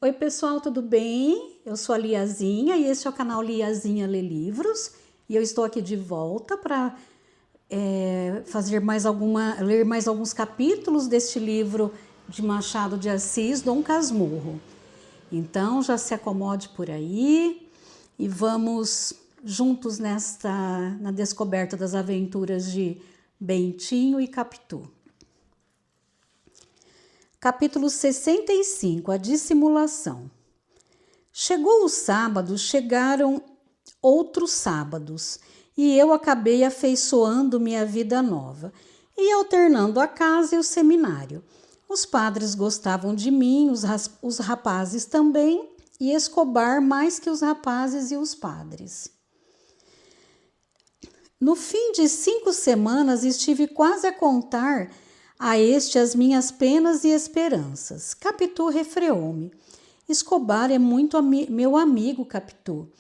Oi pessoal, tudo bem? Eu sou a Liazinha e este é o canal Liazinha Lê Livros e eu estou aqui de volta para ler mais alguns capítulos deste livro de Machado de Assis, Dom Casmurro. Então já se acomode por aí e vamos juntos na descoberta das aventuras de Bentinho e Capitu. Capítulo 65, a dissimulação. Chegou o sábado, chegaram outros sábados, e eu acabei afeiçoando-me à vida nova, e alternando a casa e o seminário. Os padres gostavam de mim, os rapazes também, e Escobar mais que os rapazes e os padres. No fim de 5 semanas, estive quase a contar a este as minhas penas e esperanças. Capitu refreou-me. Escobar é muito meu amigo, Capitu,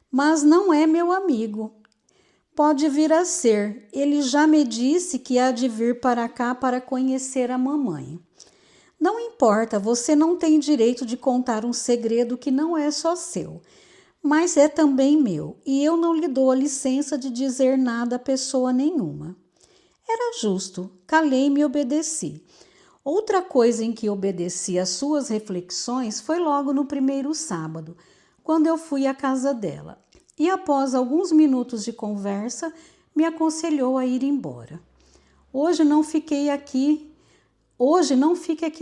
mas não é meu amigo. Pode vir a ser. Ele já me disse que há de vir para cá para conhecer a mamãe. Não importa, você não tem direito de contar um segredo que não é só seu, mas é também meu, e eu não lhe dou a licença de dizer nada a pessoa nenhuma. Era justo, calei-me e obedeci. Outra coisa em que obedeci às suas reflexões foi logo no primeiro sábado, quando eu fui à casa dela. E após alguns minutos de conversa, me aconselhou a ir embora. Hoje não fique aqui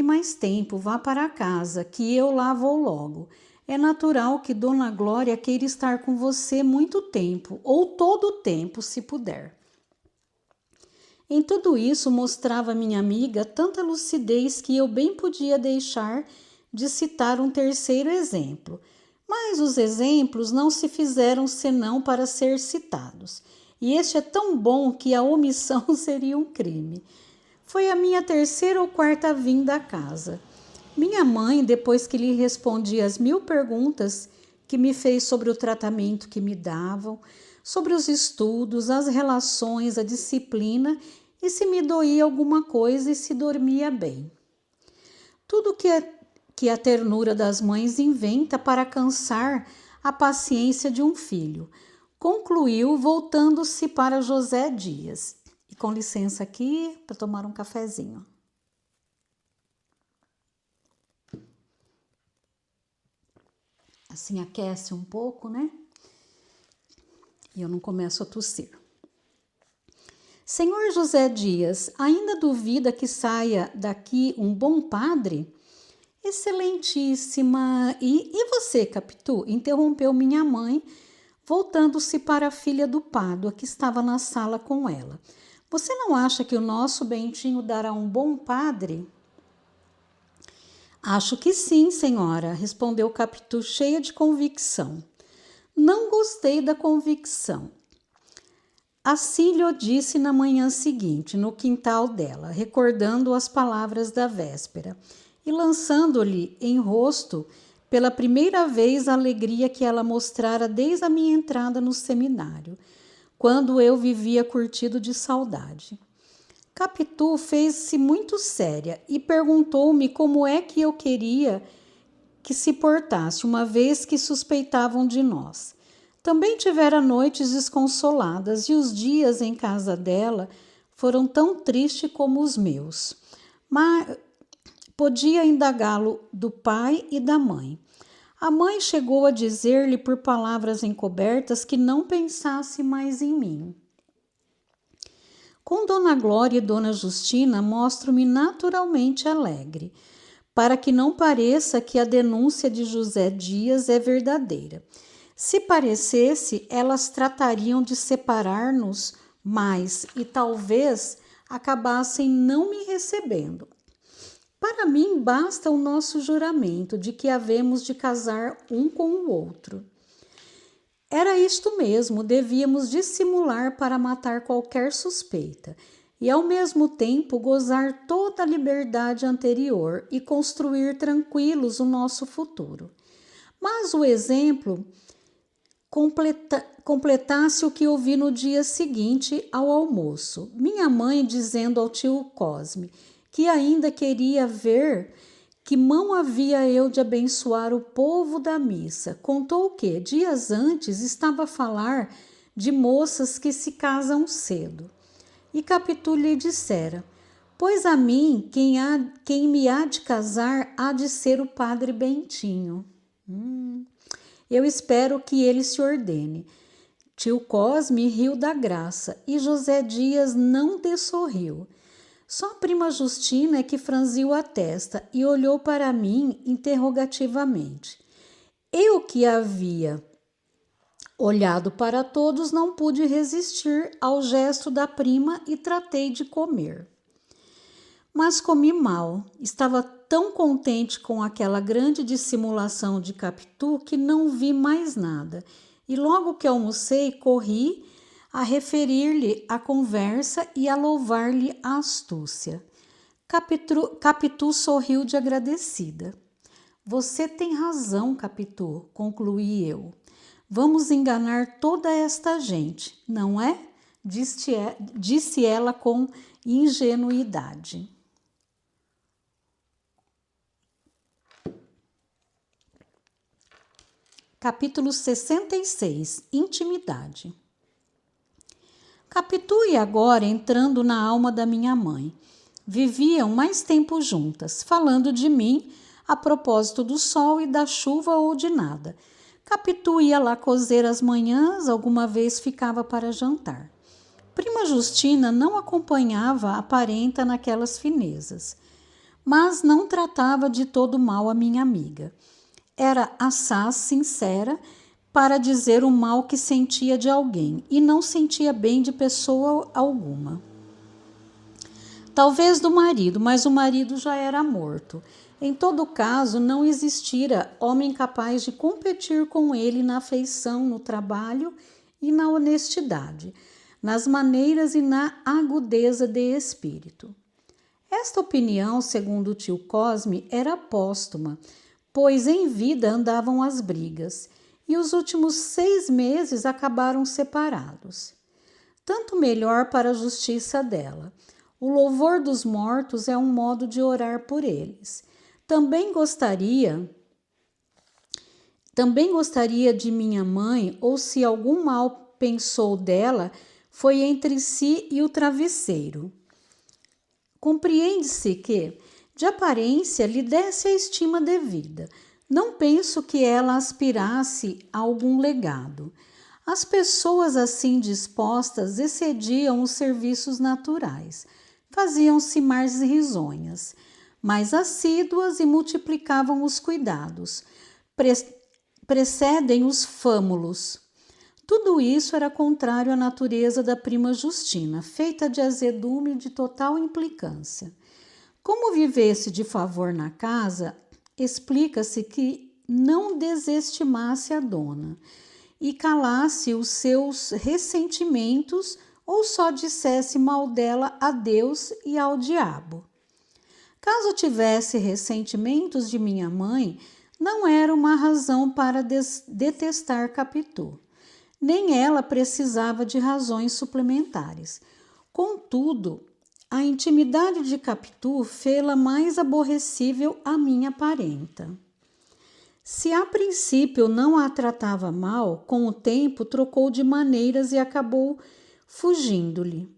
mais tempo, vá para casa, que eu lá vou logo. É natural que Dona Glória queira estar com você muito tempo, ou todo o tempo, se puder. Em tudo isso mostrava minha amiga tanta lucidez que eu bem podia deixar de citar um terceiro exemplo. Mas os exemplos não se fizeram senão para ser citados. E este é tão bom que a omissão seria um crime. Foi a minha terceira ou quarta vinda à casa. Minha mãe, depois que lhe respondi as 1000 perguntas que me fez sobre o tratamento que me davam, sobre os estudos, as relações, a disciplina e se me doía alguma coisa e se dormia bem. Tudo que a ternura das mães inventa para cansar a paciência de um filho. Concluiu voltando-se para José Dias. E com licença aqui para tomar um cafezinho. Assim aquece um pouco, né? E eu não começo a tossir. Senhor José Dias, ainda duvida que saia daqui um bom padre? Excelentíssima. E você, Capitu? Interrompeu minha mãe, voltando-se para a filha do Pádua, que estava na sala com ela. Você não acha que o nosso Bentinho dará um bom padre? Acho que sim, senhora, respondeu Capitu cheia de convicção. Não gostei da convicção. Assim lhe disse na manhã seguinte, no quintal dela, recordando as palavras da véspera e lançando-lhe em rosto pela primeira vez a alegria que ela mostrara desde a minha entrada no seminário, quando eu vivia curtido de saudade. Capitu fez-se muito séria e perguntou-me como é que eu queria que se portasse, uma vez que suspeitavam de nós. Também tivera noites desconsoladas e os dias em casa dela foram tão tristes como os meus. Mas podia indagá-lo do pai e da mãe. A mãe chegou a dizer-lhe por palavras encobertas que não pensasse mais em mim. Com Dona Glória e Dona Justina, mostro-me naturalmente alegre, para que não pareça que a denúncia de José Dias é verdadeira. Se parecesse, elas tratariam de separar-nos mais e talvez acabassem não me recebendo. Para mim, basta o nosso juramento de que havemos de casar um com o outro. Era isto mesmo, devíamos dissimular para matar qualquer suspeita e, ao mesmo tempo, gozar toda a liberdade anterior e construir tranquilos o nosso futuro. Mas o exemplo completasse o que ouvi no dia seguinte ao almoço. Minha mãe dizendo ao tio Cosme que ainda queria ver Que mão havia eu de abençoar o povo da missa? Contou que, dias antes, estava a falar de moças que se casam cedo. E Capitu lhe dissera: pois a mim, quem me há de casar, há de ser o padre Bentinho. Eu espero que ele se ordene. Tio Cosme riu da graça e José Dias não dessorriu. Só a prima Justina é que franziu a testa e olhou para mim interrogativamente. Eu que havia olhado para todos não pude resistir ao gesto da prima e tratei de comer. Mas comi mal. Estava tão contente com aquela grande dissimulação de Capitu que não vi mais nada. E logo que almocei, corri a referir-lhe a conversa e a louvar-lhe a astúcia. Capitu sorriu de agradecida. Você tem razão, Capitu, concluí eu. Vamos enganar toda esta gente, não é? Disse ela com ingenuidade. Capítulo 66. Intimidade. Capitu ia agora entrando na alma da minha mãe. Viviam mais tempo juntas, falando de mim a propósito do sol e da chuva ou de nada. Capitu ia lá cozer as manhãs, alguma vez ficava para jantar. Prima Justina não acompanhava a parenta naquelas finezas, mas não tratava de todo mal a minha amiga. Era assaz sincera para dizer o mal que sentia de alguém e não sentia bem de pessoa alguma. Talvez do marido, mas o marido já era morto. Em todo caso, não existira homem capaz de competir com ele na afeição, no trabalho e na honestidade, nas maneiras e na agudeza de espírito. Esta opinião, segundo o tio Cosme, era póstuma, pois em vida andavam as brigas, e os últimos 6 meses acabaram separados. Tanto melhor para a justiça dela. O louvor dos mortos é um modo de orar por eles. Também gostaria de minha mãe, ou se algum mal pensou dela, foi entre si e o travesseiro. Compreende-se que, de aparência, lhe desse a estima devida. Não penso que ela aspirasse a algum legado. As pessoas assim dispostas excediam os serviços naturais, faziam-se mais risonhas, mais assíduas e multiplicavam os cuidados. Precedem os fâmulos. Tudo isso era contrário à natureza da prima Justina, feita de azedume e de total implicância. Como vivesse de favor na casa, explica-se que não desestimasse a dona e calasse os seus ressentimentos ou só dissesse mal dela a Deus e ao diabo. Caso tivesse ressentimentos de minha mãe, não era uma razão para detestar Capitu. Nem ela precisava de razões suplementares. Contudo, a intimidade de Capitu fê-la mais aborrecível à minha parenta. Se a princípio não a tratava mal, com o tempo trocou de maneiras e acabou fugindo-lhe.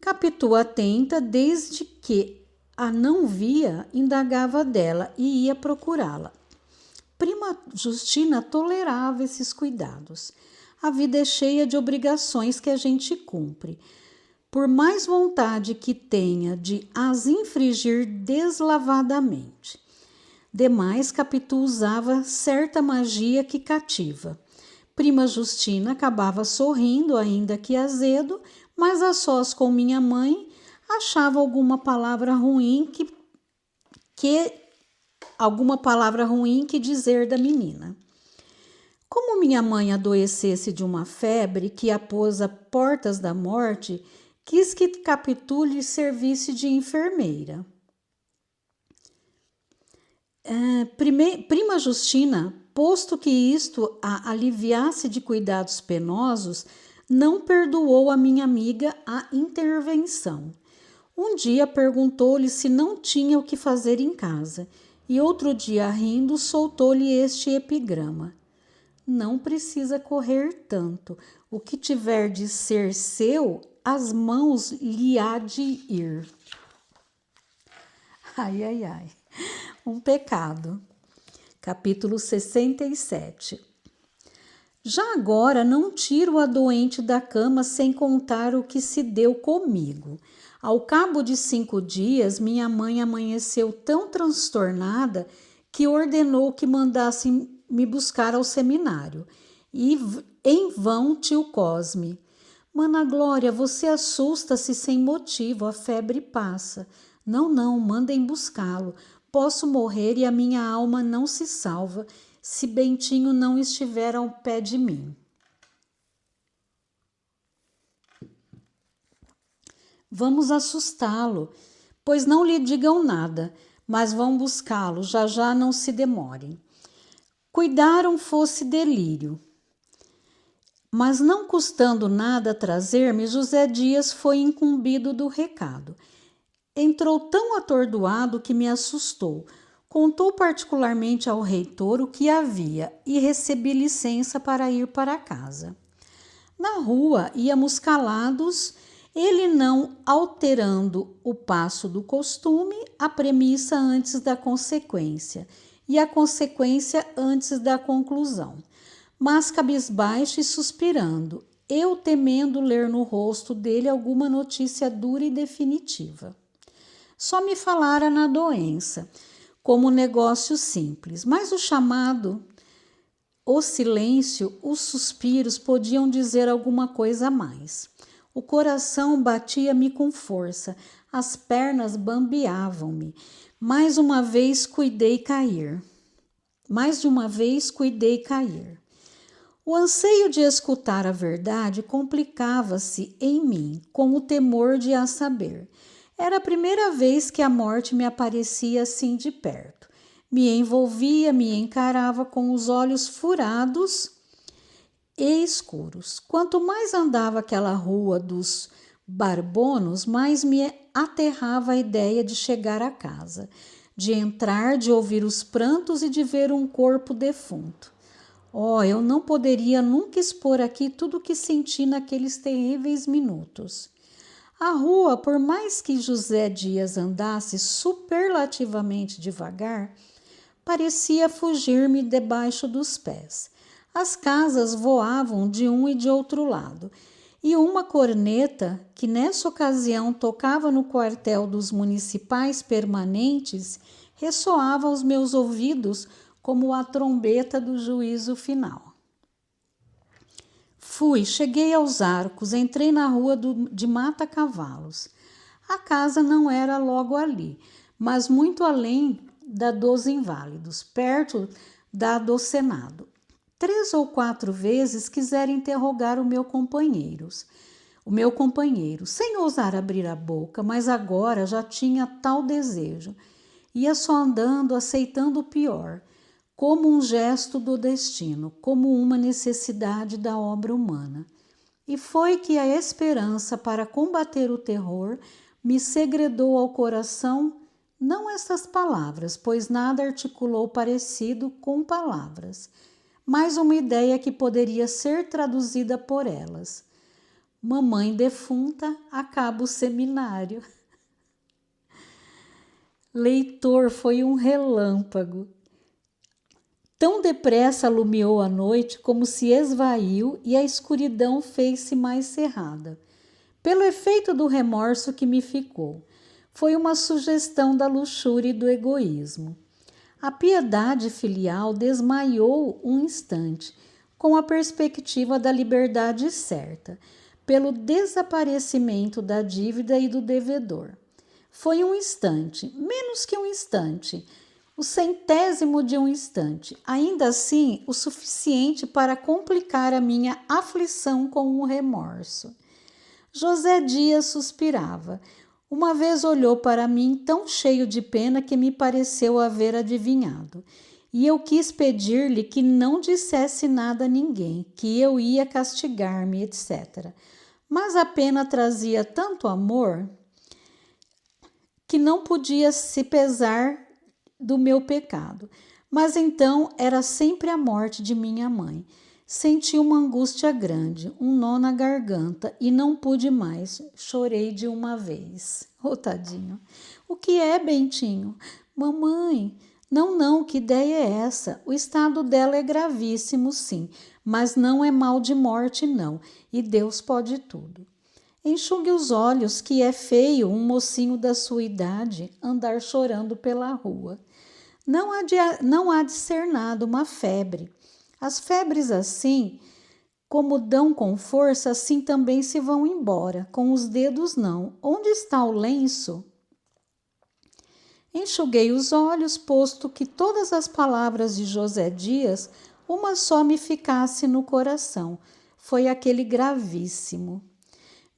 Capitu, atenta, desde que a não via, indagava dela e ia procurá-la. Prima Justina tolerava esses cuidados. A vida é cheia de obrigações que a gente cumpre. Por mais vontade que tenha de as infringir deslavadamente. Demais, Capitu usava certa magia que cativa. Prima Justina acabava sorrindo, ainda que azedo, mas a sós com minha mãe achava alguma palavra ruim que dizer da menina. Como minha mãe adoecesse de uma febre que a pôs a portas da morte, quis que Capitu lhe servisse de enfermeira. Prima Justina, posto que isto a aliviasse de cuidados penosos, não perdoou a minha amiga a intervenção. Um dia perguntou-lhe se não tinha o que fazer em casa, E outro dia, rindo, soltou-lhe este epigrama: não precisa correr tanto. O que tiver de ser seu, as mãos lhe há de ir. Ai, ai, ai. Um pecado. Capítulo 67. Já agora não tiro a doente da cama sem contar o que se deu comigo. Ao cabo de 5 dias, minha mãe amanheceu tão transtornada que ordenou que mandassem me buscar ao seminário. E em vão, tio Cosme. Mana Glória, você assusta-se sem motivo, a febre passa. Não, não, mandem buscá-lo. Posso morrer e a minha alma não se salva se Bentinho não estiver ao pé de mim. Vamos assustá-lo, pois não lhe digam nada, mas vão buscá-lo, já já não se demorem. Cuidaram fosse delírio. Mas não custando nada trazer-me, José Dias foi incumbido do recado. Entrou tão atordoado que me assustou. Contou particularmente ao reitor o que havia e recebi licença para ir para casa. Na rua íamos calados, ele não alterando o passo do costume, a premissa antes da consequência e a consequência antes da conclusão, mas cabisbaixo e suspirando, eu temendo ler no rosto dele alguma notícia dura e definitiva. Só me falara na doença, como negócio simples, mas o chamado, o silêncio, os suspiros podiam dizer alguma coisa a mais. O coração batia-me com força, as pernas bambeavam-me. Mais de uma vez cuidei cair. O anseio de escutar a verdade complicava-se em mim com o temor de a saber. Era a primeira vez que a morte me aparecia assim de perto. Me envolvia, me encarava com os olhos furados e escuros. Quanto mais andava aquela rua dos Barbonos, mais me aterrava a ideia de chegar a casa, de entrar, de ouvir os prantos e de ver um corpo defunto. Oh, eu não poderia nunca expor aqui tudo o que senti naqueles terríveis minutos. A rua, por mais que José Dias andasse superlativamente devagar, parecia fugir-me debaixo dos pés. As casas voavam de um e de outro lado, e uma corneta, que nessa ocasião tocava no quartel dos municipais permanentes, ressoava aos meus ouvidos como a trombeta do juízo final. Cheguei aos Arcos, entrei na rua de Mata Cavalos. A casa não era logo ali, mas muito além da dos Inválidos, perto da do Senado. 3 ou 4 vezes quiseram interrogar o meu companheiro, sem ousar abrir a boca, mas agora já tinha tal desejo. Ia só andando, aceitando o pior, como um gesto do destino, como uma necessidade da obra humana. E foi que a esperança para combater o terror me segredou ao coração não estas palavras, pois nada articulou parecido com palavras, mas uma ideia que poderia ser traduzida por elas. Mamãe defunta acaba o seminário. Leitor, foi um relâmpago. Tão depressa alumiou a noite como se esvaiu e a escuridão fez-se mais cerrada. Pelo efeito do remorso que me ficou, foi uma sugestão da luxúria e do egoísmo. A piedade filial desmaiou um instante, com a perspectiva da liberdade certa, pelo desaparecimento da dívida e do devedor. Foi um instante, menos que um instante, o 100º de um instante, ainda assim o suficiente para complicar a minha aflição com um remorso. José Dias suspirava. Uma vez olhou para mim tão cheio de pena que me pareceu haver adivinhado, e eu quis pedir-lhe que não dissesse nada a ninguém, que eu ia castigar-me, etc. Mas a pena trazia tanto amor que não podia se pesar do meu pecado. Mas então era sempre a morte de minha mãe. Senti uma angústia grande, um nó na garganta e não pude mais. Chorei de uma vez. Ô, tadinho. O que é, Bentinho? Mamãe, não, que ideia é essa? O estado dela é gravíssimo, sim, mas não é mal de morte, não, e Deus pode tudo. Enxugue os olhos, que é feio um mocinho da sua idade andar chorando pela rua. Não há de ser nada, uma febre. As febres assim, como dão com força, assim também se vão embora. Com os dedos não. Onde está o lenço? Enxuguei os olhos, posto que todas as palavras de José Dias, uma só me ficasse no coração. Foi aquele gravíssimo.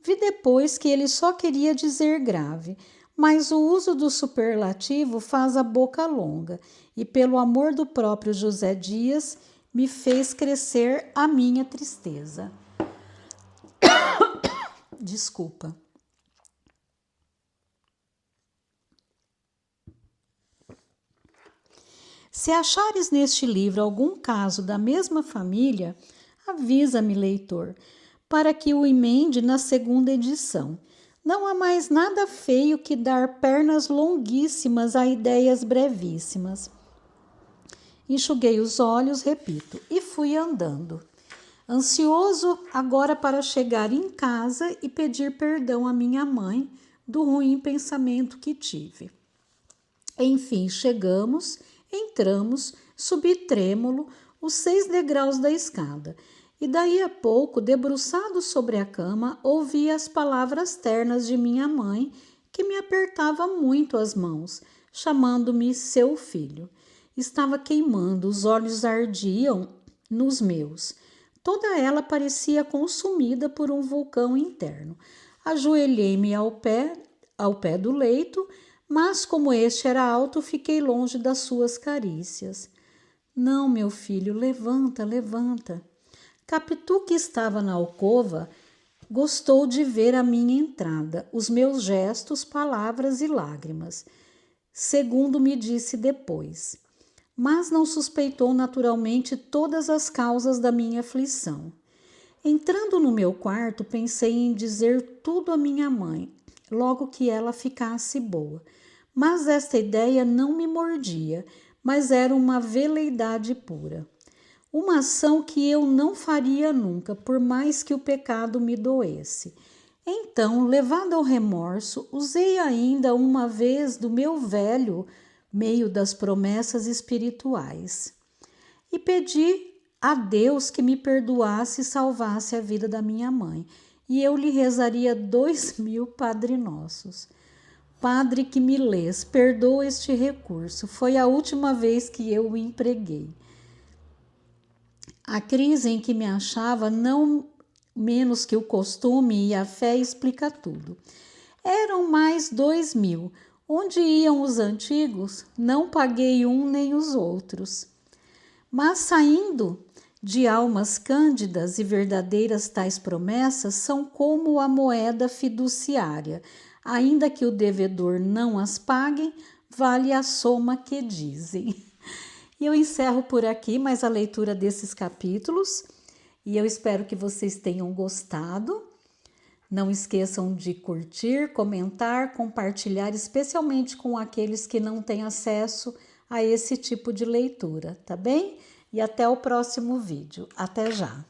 Vi depois que ele só queria dizer grave, mas o uso do superlativo faz a boca longa, e pelo amor do próprio José Dias, me fez crescer a minha tristeza. Desculpa. Se achares neste livro algum caso da mesma família, avisa-me, leitor, para que o emende na segunda edição. Não há mais nada feio que dar pernas longuíssimas a ideias brevíssimas. Enxuguei os olhos, repito, e fui andando. Ansioso agora para chegar em casa e pedir perdão à minha mãe do ruim pensamento que tive. Enfim, chegamos, entramos, subi trêmulo os 6 degraus da escada, e daí a pouco, debruçado sobre a cama, ouvi as palavras ternas de minha mãe, que me apertava muito as mãos, chamando-me seu filho. Estava queimando, os olhos ardiam nos meus. Toda ela parecia consumida por um vulcão interno. Ajoelhei-me ao pé do leito, mas como este era alto, fiquei longe das suas carícias. Não, meu filho, levanta, levanta. Capitu, que estava na alcova, gostou de ver a minha entrada, os meus gestos, palavras e lágrimas, segundo me disse depois. Mas não suspeitou naturalmente todas as causas da minha aflição. Entrando no meu quarto, pensei em dizer tudo à minha mãe, logo que ela ficasse boa. Mas esta ideia não me mordia, mas era uma veleidade pura. Uma ação que eu não faria nunca, por mais que o pecado me doesse. Então, levado ao remorso, usei ainda uma vez do meu velho meio das promessas espirituais e pedi a Deus que me perdoasse e salvasse a vida da minha mãe, e eu lhe rezaria 2000 Padre Nossos. Padre que me lês, perdoa este recurso, foi a última vez que eu o empreguei. A crise em que me achava, não menos que o costume e a fé, explica tudo. Eram mais 2000. Onde iam os antigos? Não paguei um nem os outros. Mas saindo de almas cândidas e verdadeiras, tais promessas são como a moeda fiduciária. Ainda que o devedor não as pague, vale a soma que dizem. E eu encerro por aqui mais a leitura desses capítulos e eu espero que vocês tenham gostado. Não esqueçam de curtir, comentar, compartilhar, especialmente com aqueles que não têm acesso a esse tipo de leitura, tá bem? E até o próximo vídeo. Até já!